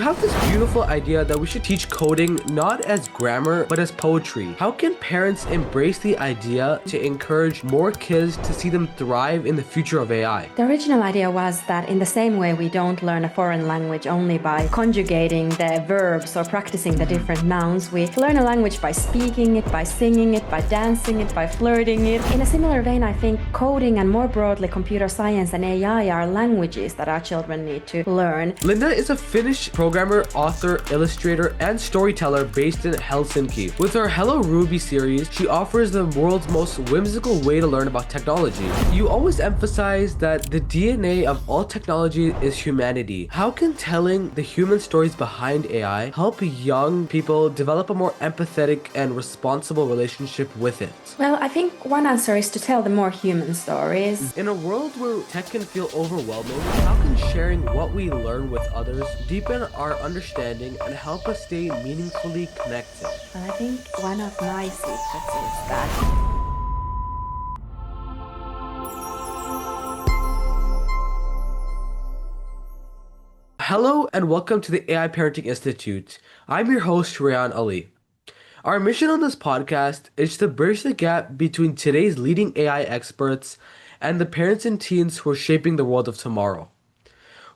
You have this beautiful idea that we should teach coding not as grammar, but as poetry. How can parents embrace the idea to encourage more kids to see them thrive in the future of AI? The original idea was that in the same way we don't learn a foreign language only by conjugating the verbs or practicing the different nouns, we learn a language by speaking it, by singing it, by dancing it, by flirting it. In a similar vein, I think coding and more broadly computer science and AI are languages that our children need to learn. Linda is a Finnish programmer, author, illustrator, and storyteller based in Helsinki. With her Hello Ruby series, she offers the world's most whimsical way to learn about technology. You always emphasize that the DNA of all technology is humanity. How can telling the human stories behind AI help young people develop a more empathetic and responsible relationship with it? Well, I think one answer is to tell the more human stories. In a world where tech can feel overwhelming, how can sharing what we learn with others deepen our understanding and help us stay meaningfully connected? Well, I think one of my secrets is that Hello and welcome to the AI Parenting Institute. I'm your host, Rayyan Ali. Our mission on this podcast is to bridge the gap between today's leading AI experts and the parents and teens who are shaping the world of tomorrow.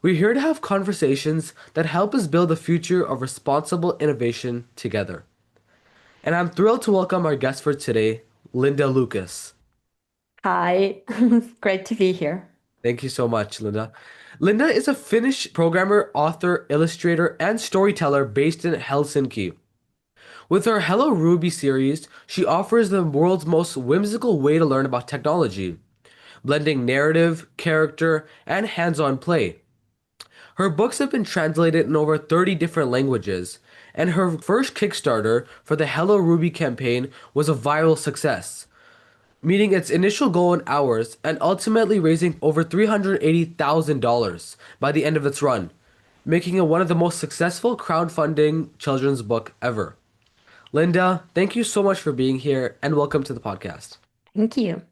We're here to have conversations that help us build a future of responsible innovation together. And I'm thrilled to welcome our guest for today, Linda Liukas. hi, great to be here. Thank you so much, Linda. Linda is a Finnish programmer, author, illustrator, and storyteller based in Helsinki. With her Hello Ruby series, she offers the world's most whimsical way to learn about technology, blending narrative, character, and hands-on play. Her books have been translated in over 30 different languages, and her first Kickstarter for the Hello Ruby campaign was a viral success, meeting its initial goal in hours and ultimately raising over $380,000 by the end of its run, making it one of the most successful crowdfunding children's book ever. Linda, thank you so much for being here and welcome to the podcast. Thank you.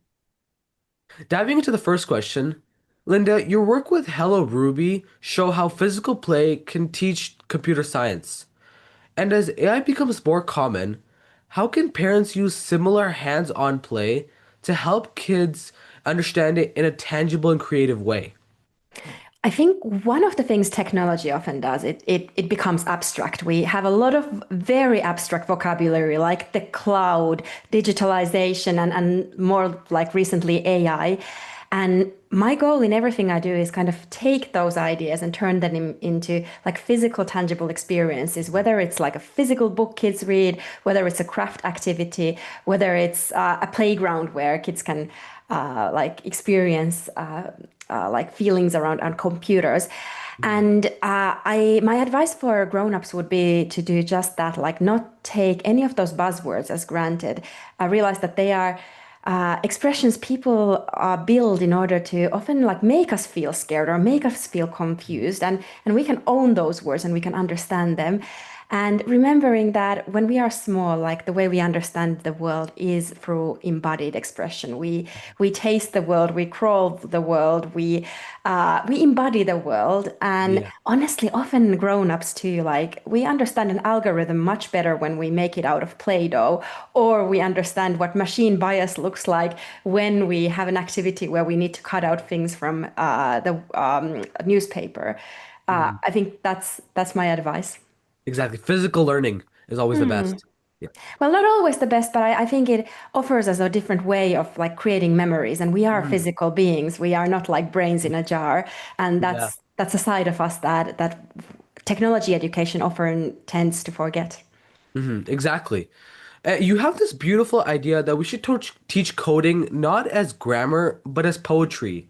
Diving into the first question, Linda, your work with Hello Ruby show how physical play can teach computer science. And as AI becomes more common, how can parents use similar hands-on play to help kids understand it in a tangible and creative way? I think one of the things technology often does, it becomes abstract. We have a lot of very abstract vocabulary like the cloud, digitalization, and more like recently AI. And my goal in everything I do is kind of take those ideas and turn them into like physical, tangible experiences, whether it's like a physical book kids read, whether it's a craft activity, whether it's a playground where kids can like experience like feelings around computers. And my advice for grown-ups would be to do just that, like not take any of those buzzwords as granted. I realize that they are expressions people build in order to often like make us feel scared or make us feel confused, and we can own those words and we can understand them. And remembering that when we are small, like the way we understand the world is through embodied expression. We taste the world, we crawl the world, we embody the world. And honestly, often grown-ups too, like we understand an algorithm much better when we make it out of Play-Doh, or we understand what machine bias looks like when we have an activity where we need to cut out things from the newspaper. I think that's my advice. Exactly. Physical learning is always the best. Yeah. Well, not always the best, but I think it offers us a different way of like creating memories. And we are physical beings. We are not like brains in a jar. And Yeah. that's a side of us that technology education often tends to forget. Exactly. You have this beautiful idea that we should teach coding not as grammar, but as poetry.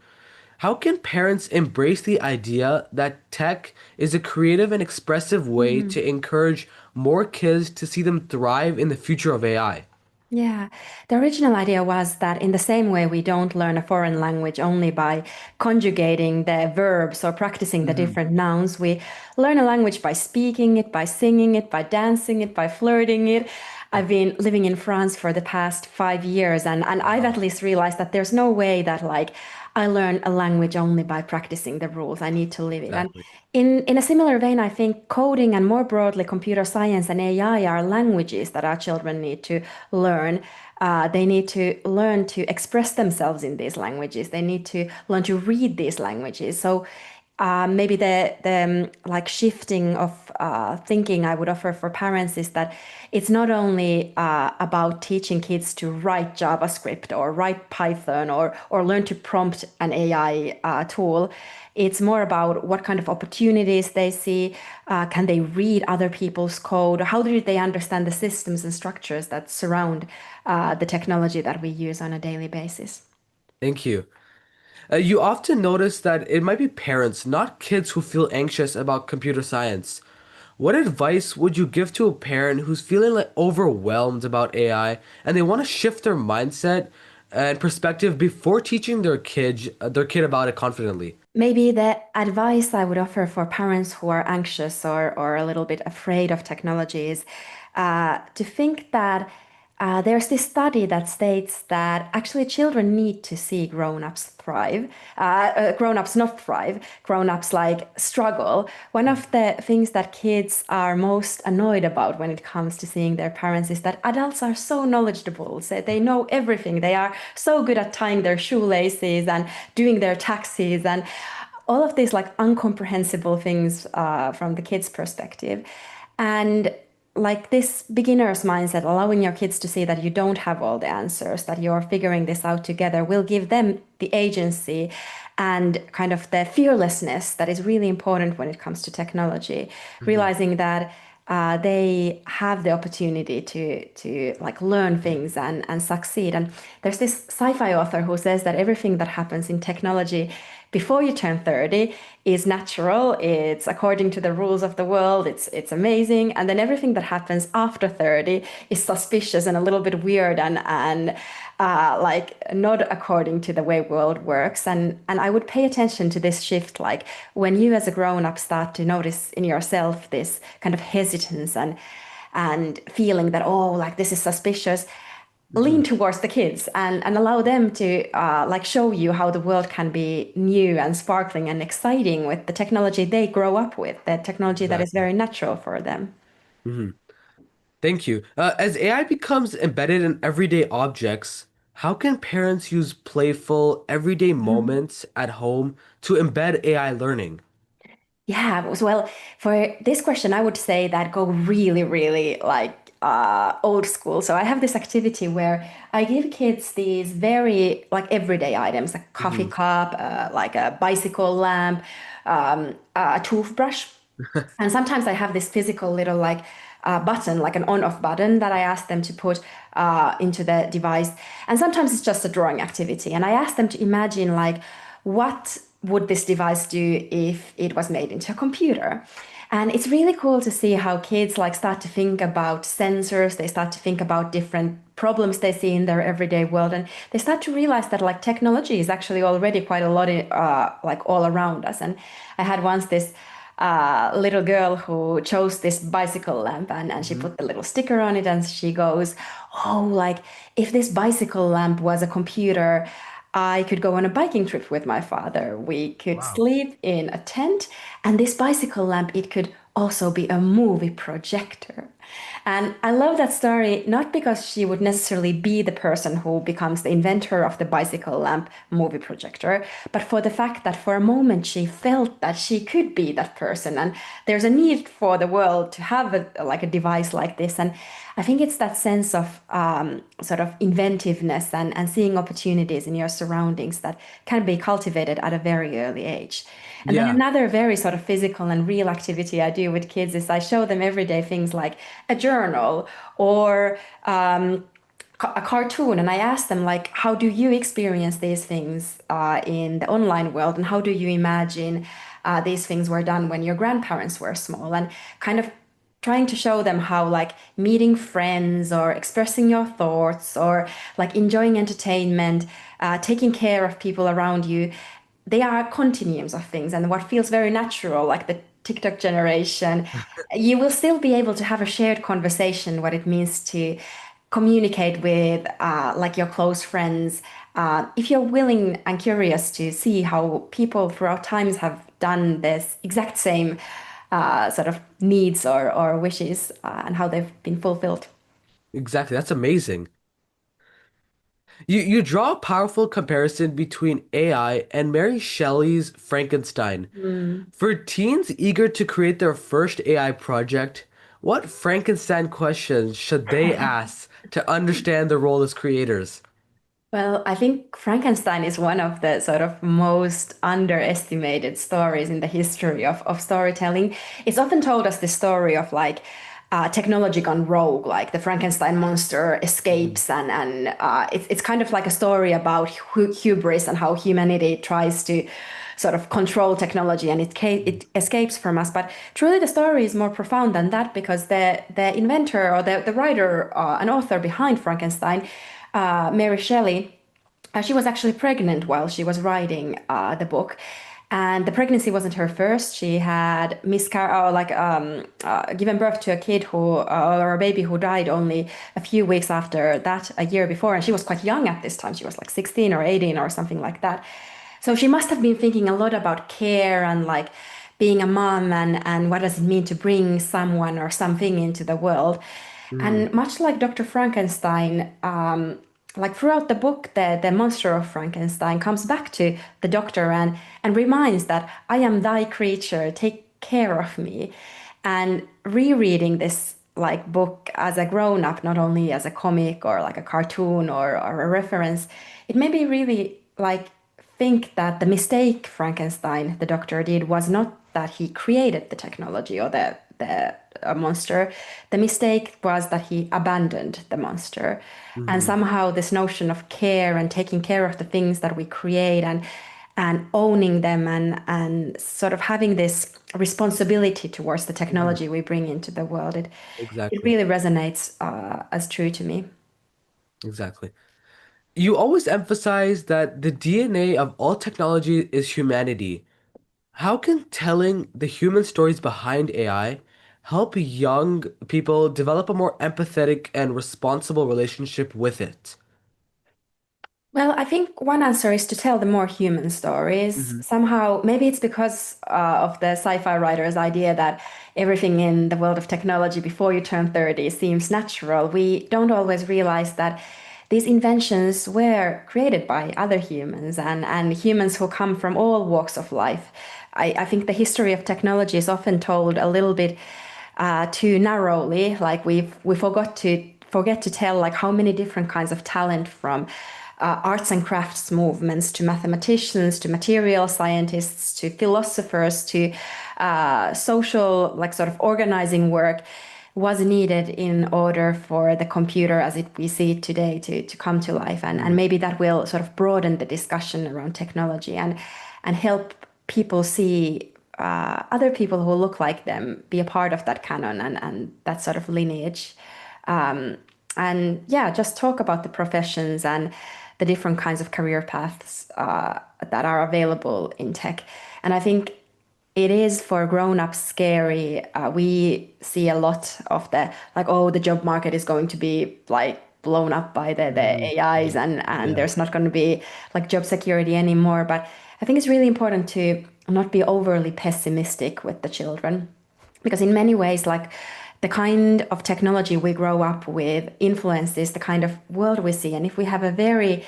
How can parents embrace the idea that tech is a creative and expressive way to encourage more kids to see them thrive in the future of AI? Yeah, the original idea was that in the same way we don't learn a foreign language only by conjugating the verbs or practicing the different nouns, we learn a language by speaking it, by singing it, by dancing it, by flirting it. I've been living in France for the past 5 years, and I've at Wow. least realized that there's no way that like I learn a language only by practicing the rules. I need to live it. And Exactly. in a similar vein, I think coding and more broadly computer science and AI are languages that our children need to learn. They need to learn to express themselves in these languages. They need to learn to read these languages. So maybe the like shifting of thinking I would offer for parents is that it's not only about teaching kids to write JavaScript or write Python or learn to prompt an AI tool. It's more about what kind of opportunities they see. Can they read other people's code? How do they understand the systems and structures that surround the technology that we use on a daily basis? Thank you. You often notice that it might be parents, not kids, who feel anxious about computer science. What advice would you give to a parent who's feeling like overwhelmed about AI and they want to shift their mindset and perspective before teaching their kid about it confidently? Maybe the advice I would offer for parents who are anxious or a little bit afraid of technology is to think that there's this study that states that actually children need to see grown-ups thrive, grown-ups not thrive, grown-ups like struggle. One of the things that kids are most annoyed about when it comes to seeing their parents is that adults are so knowledgeable, so they know everything. They are so good at tying their shoelaces and doing their taxes and all of these like incomprehensible things from the kids' perspective. And like this beginner's mindset, allowing your kids to see that you don't have all the answers, that you're figuring this out together, will give them the agency and kind of the fearlessness that is really important when it comes to technology. Mhm. Realizing that they have the opportunity to like learn things and succeed. And there's this sci-fi author who says that everything that happens in technology before you turn 30 is natural. It's according to the rules of the world. It's amazing. And then everything that happens after 30 is suspicious and a little bit weird and like not according to the way world works. And I would pay attention to this shift, like when you as a grown-up start to notice in yourself this kind of hesitance and feeling that, oh, like this is suspicious, lean Mhm. towards the kids and allow them to like show you how the world can be new and sparkling and exciting with the technology they grow up with, the technology that is Exactly. very natural for them. Mhm. Thank you. As AI becomes embedded in everyday objects, how can parents use playful, everyday moments at home to embed AI learning? Yeah, well, for this question, I would say that go really, really like old school. So I have this activity where I give kids these very like everyday items, a coffee Mhm. cup, like a bicycle lamp, a toothbrush. And sometimes I have this physical little like button, like an on-off button that I ask them to put into the device. And sometimes it's just a drawing activity. And I ask them to imagine like what would this device do if it was made into a computer? And it's really cool to see how kids like start to think about sensors, they start to think about different problems they see in their everyday world, and they start to realize that like technology is actually already quite a lot like all around us. And I had once this little girl who chose this bicycle lamp and she Mhm. put the little sticker on it and she goes, oh, like if this bicycle lamp was a computer, I could go on a biking trip with my father. We could Wow. sleep in a tent, and this bicycle lamp, it could also be a movie projector. And I love that story, not because she would necessarily be the person who becomes the inventor of the bicycle lamp movie projector, but for the fact that for a moment she felt that she could be that person. And there's a need for the world to have like a device like this. And I think it's that sense of sort of inventiveness and seeing opportunities in your surroundings that can be cultivated at a very early age. And then Yeah. another very sort of physical and real activity I do with kids is I show them everyday things like a journal or a cartoon, and I ask them like, how do you experience these things in the online world, and how do you imagine these things were done when your grandparents were small, and kind of trying to show them how like meeting friends or expressing your thoughts or like enjoying entertainment, taking care of people around you, they are continuums of things, and what feels very natural, like the TikTok generation, you will still be able to have a shared conversation, what it means to communicate with like your close friends. If you're willing and curious to see how people throughout times have done this exact same sort of needs or wishes and how they've been fulfilled. Exactly. That's amazing. You draw a powerful comparison between AI and Mary Shelley's Frankenstein. For teens eager to create their first AI project, what Frankenstein questions should they ask to understand their role as creators? Well, I think Frankenstein is one of the sort of most underestimated stories in the history of storytelling. It's often told as the story of like technology gone rogue, like the Frankenstein monster Mhm. escapes, and it's kind of like a story about hubris and how humanity tries to sort of control technology and it escapes from us. But truly, the story is more profound than that because the inventor or the writer and author behind Frankenstein, Mary Shelley, she was actually pregnant while she was writing the book. And the pregnancy wasn't her first. She had given birth to a kid or a baby who died only a few weeks after that, a year before. And she was quite young at this time. She was like 16 or 18 or something like that. So she must have been thinking a lot about care and like being a mom and what does it mean to bring someone or something into the world. Mm, And much like Dr. Frankenstein, like throughout the book, the monster of Frankenstein comes back to the doctor and reminds that I am thy creature, take care of me. And rereading this like book as a grown up, not only as a comic or like a cartoon or a reference, it made me really like think that the mistake Frankenstein, the doctor, did was not that he created the technology or the monster. The mistake was that he abandoned the monster. And mhm. somehow this notion of care and taking care of the things that we create and owning them and sort of having this responsibility towards the Mhm. technology we bring into the world, it Exactly. really resonates as true to me. Exactly. You always emphasize that the DNA of all technology is humanity. How can telling the human stories behind AI help young people develop a more empathetic and responsible relationship with it? Well, I think one answer is to tell the more human stories. Hmm. Somehow, maybe it's because of the sci-fi writer's idea that everything in the world of technology before you turn 30 seems natural. We don't always realize that these inventions were created by other humans and humans who come from all walks of life. I think the history of technology is often told a little bit too narrowly. Like we forget to tell like how many different kinds of talent from arts and crafts movements to mathematicians to material scientists to philosophers to social like sort of organizing work was needed in order for the computer as it we see it today to come to life and maybe that will sort of broaden the discussion around technology and help people see other people who look like them be a part of that canon and that sort of lineage. And yeah, just talk about the professions and the different kinds of career paths that are available in tech. And I think it is for grown-ups scary. We see a lot of the like, oh, the job market is going to be like blown up by the Hmm. AIs and Yeah. there's not going to be like job security anymore. But I think it's really important to not be overly pessimistic with the children because in many ways like the kind of technology we grow up with influences the kind of world we see. And if we have a very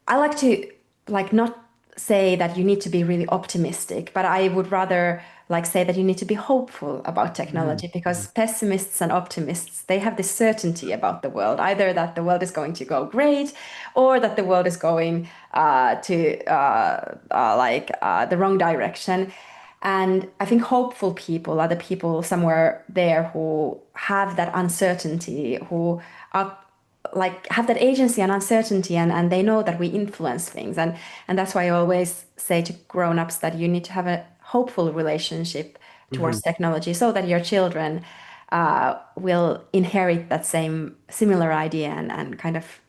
I like to like not say that you need to be really optimistic, but I would rather like say that you need to be hopeful about Hmm. technology because Hmm. pessimists and optimists they have this certainty about the world, either that the world is going to go great or that the world is going to the wrong direction. And I think hopeful people are the people somewhere there who have that uncertainty, who are like have that agency and uncertainty and they know that we influence things and that's why I always say to grown-ups that you need to have a hopeful relationship Hmm. towards technology so that your children will inherit that same similar idea and kind of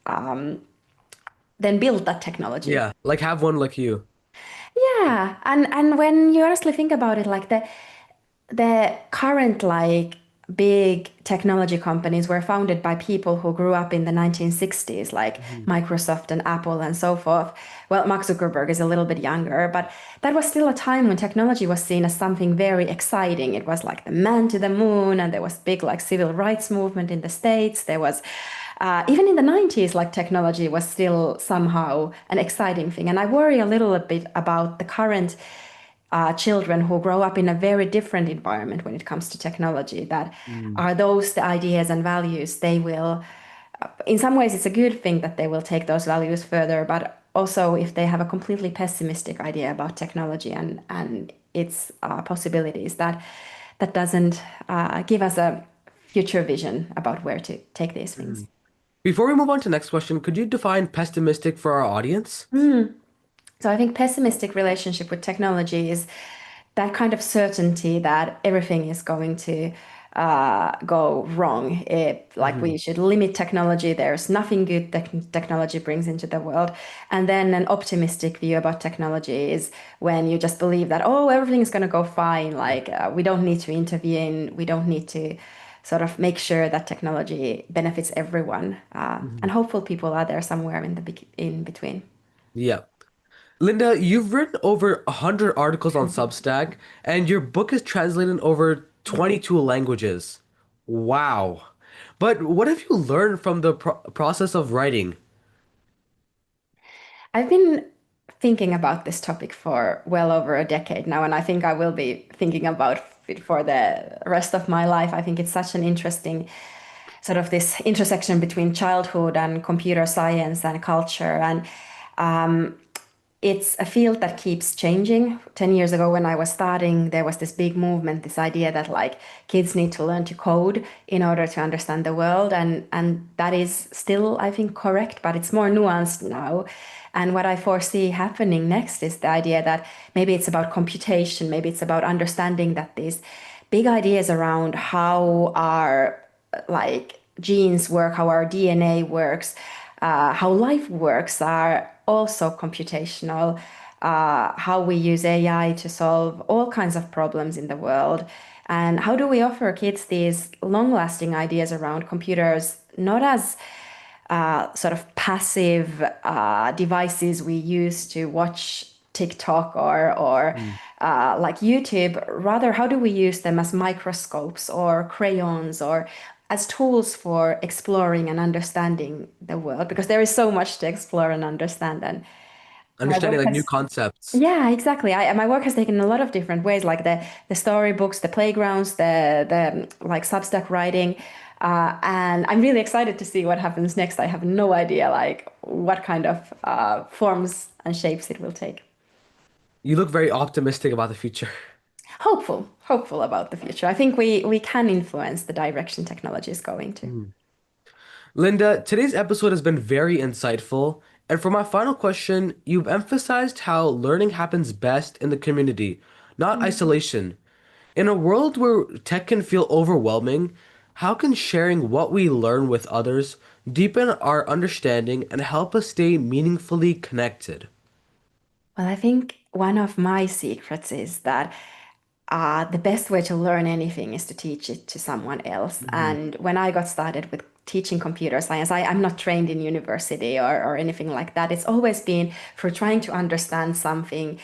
then build that technology. Yeah. Like have one like you. Yeah, and when you honestly think about it, like the current like big technology companies were founded by people who grew up in the 1960s, like Mhm. Microsoft and Apple and so forth. Well, Mark Zuckerberg is a little bit younger, but that was still a time when technology was seen as something very exciting. It was like the man to the moon, and there was big like civil rights movement in the States. There was even in the 90s, like technology was still somehow an exciting thing. And I worry a little bit about the current children who grow up in a very different environment when it comes to technology. That Mm. are those the ideas and values they will, in some ways, it's a good thing that they will take those values further, but also if they have a completely pessimistic idea about technology and its possibilities, that doesn't give us a future vision about where to take these things. Mm. Before we move on to the next question, could you define pessimistic for our audience? So I think pessimistic relationship with technology is that kind of certainty that everything is going to go wrong. Like we Mhm. should limit technology. There's nothing good that technology brings into the world. And then an optimistic view about technology is when you just believe that, oh, everything is going to go fine. Like we don't need to intervene. We don't need to sort of make sure that technology benefits everyone. And Mhm. hopeful people are there somewhere in between. Yeah. Linda, you've written over 100 articles on Substack, and your book is translated in over 22 languages. Wow. But what have you learned from the process of writing? I've been thinking about this topic for well over a decade now, and I think I will be thinking about it for the rest of my life. I think it's such an interesting sort of this intersection between childhood and computer science and culture. And it's a field that keeps changing. 10 years ago, when I was starting, there was this big movement, this idea that like kids need to learn to code in order to understand the world. And that is still, I think, correct, but it's more nuanced now. And what I foresee happening next is the idea that maybe it's about computation, maybe it's about understanding that these big ideas around how our like genes work, how our DNA works, how life works are also computational. How we use AI to solve all kinds of problems in the world. And how do we offer kids these long lasting ideas around computers, not as sort of passive devices we use to watch TikTok or Mm. like YouTube. Rather, how do we use them as microscopes or crayons or as tools for exploring and understanding the world? Because there is so much to explore and understand. And my Understanding work like new has concepts. yeah, exactly. My work has taken a lot of different ways, like the storybooks, the playgrounds, the like Substack writing, and I'm really excited to see what happens next. I have no idea like what kind of forms and shapes it will take. You look very optimistic about the future. Hopeful about the future. I think we can influence the direction technology is going to. Mm. Linda, today's episode has been very insightful. And for my final question, you've emphasized how learning happens best in the community, not isolation. In a world where tech can feel overwhelming, how can sharing what we learn with others deepen our understanding and help us stay meaningfully connected? Well, I think one of my secrets is that the best way to learn anything is to teach it to someone else. Mhm. And when I got started with teaching computer science, I'm not trained in university or anything like that. It's always been for trying to understand something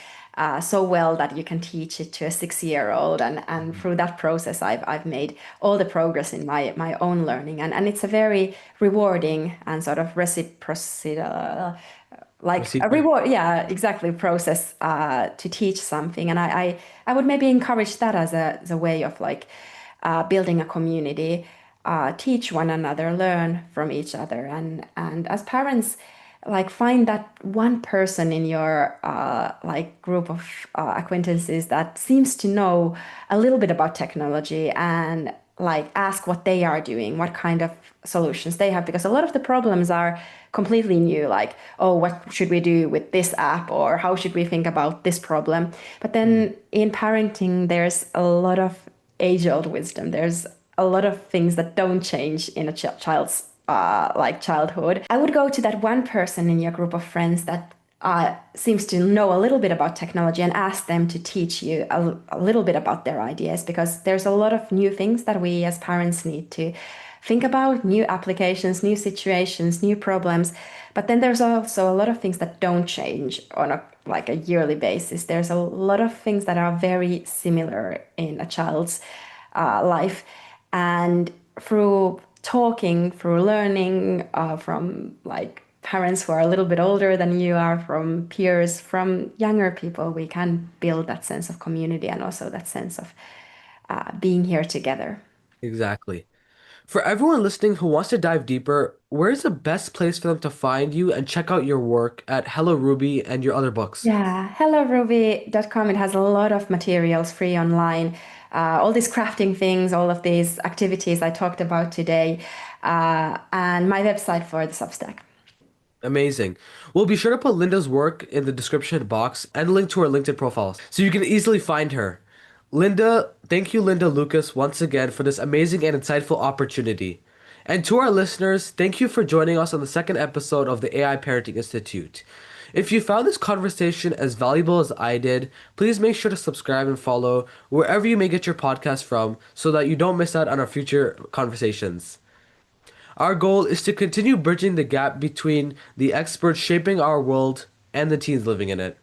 so well that you can teach it to a 6-year-old. And through that process, I've made all the progress in my own learning. And it's a very rewarding and sort of reciprocal like a Procedure. reward, yeah, exactly, process to teach something. And I would maybe encourage that as a way of like building a community, teach one another, learn from each other. And as parents, like find that one person in your like group of acquaintances that seems to know a little bit about technology and like ask what they are doing, what kind of solutions they have, because a lot of the problems are completely new, like, oh, what should we do with this app, or how should we think about this problem? But Mm. then in parenting, there's a lot of age-old wisdom. There's a lot of things that don't change in a child's like childhood. I would go to that one person in your group of friends that seems to know a little bit about technology and ask them to teach you a little bit about their ideas because there's a lot of new things that we as parents need to think about, new applications, new situations, new problems. But then there's also a lot of things that don't change on a like a yearly basis. There's a lot of things that are very similar in a child's life. And through talking, through learning from like parents who are a little bit older than you are, from peers, from younger people, we can build that sense of community and also that sense of being here together. Exactly. For everyone listening who wants to dive deeper, where's the best place for them to find you and check out your work at Hello Ruby and your other books? Yeah, helloruby.com. It has a lot of materials free online. All these crafting things, all of these activities I talked about today, and my website for the Substack. Amazing. We'll be sure to put Linda's work in the description box and a link to her LinkedIn profile so you can easily find her. Linda, thank you, Linda Lucas, once again for this amazing and insightful opportunity. And to our listeners, thank you for joining us on the second episode of the AI Parenting Institute. If you found this conversation as valuable as I did, please make sure to subscribe and follow wherever you may get your podcast from so that you don't miss out on our future conversations. Our goal is to continue bridging the gap between the experts shaping our world and the teens living in it.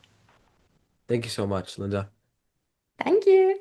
Thank you so much, Linda. Thank you.